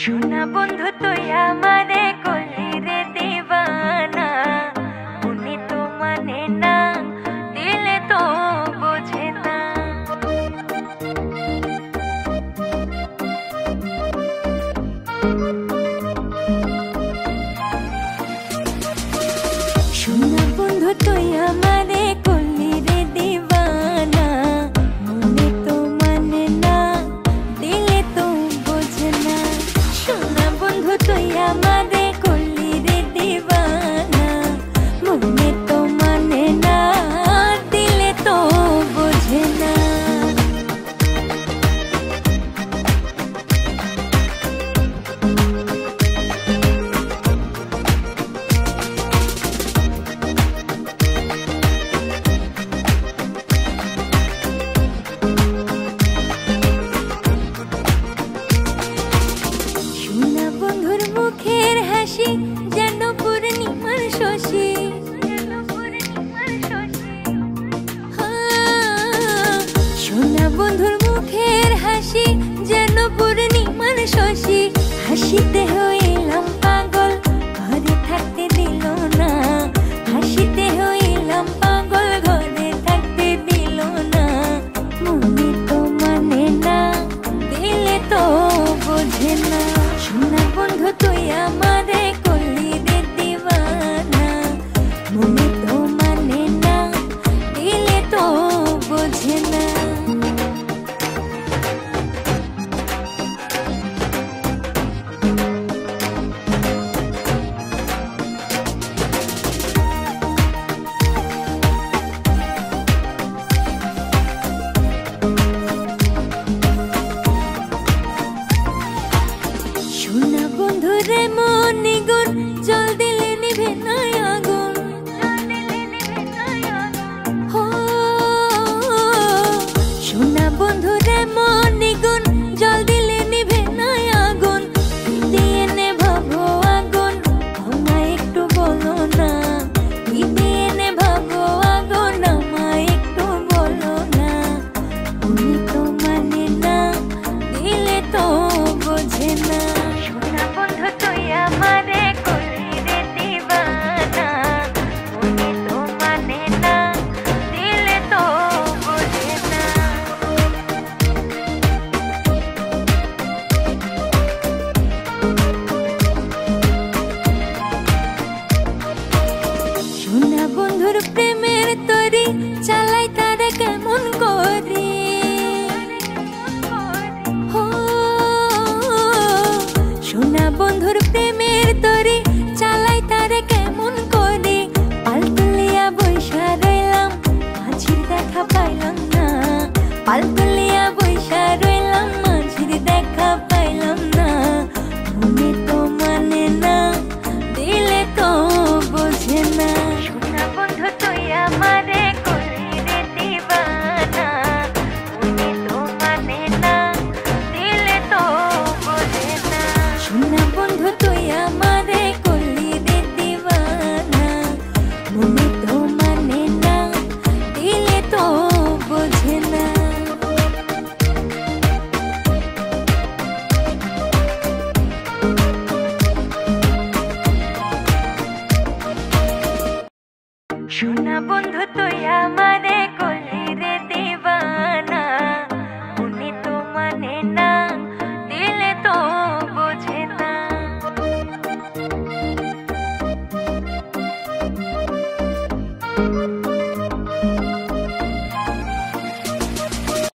শোনা বন্ধু তুই আমারে করলি রে দিবানা, মনে তো মানে না, দিলে তো বোঝে না। শোনা বন্ধু তুই আমারে করলি রে দিবানা, মনে তো মানে না, দিলে তো বোঝে না। শোনা বন্ধু তুই আমারে করলি রে দিবানা, মনে তো মানে না, দিলে তো বোঝে না। শোনা বন্ধুর মুখের হাসি যেন পূর্ণিমার শশী, শোনা বন্ধুর মুখের হাসি যেন পূর্ণিমার শশী। হাসিতে হইলাম পাগল, ঘরে থাকতে দিল না, হাসিতে হইলাম পাগল, ঘরে থাকতে দিল না। মনে তো মানে না, দিলে তো বোঝে না। শোনা বন্ধু তুই আমারে করলি রে দিবানা, মনে তো মানে না, দিলে তো বোঝে না। শোনা বন্ধুরে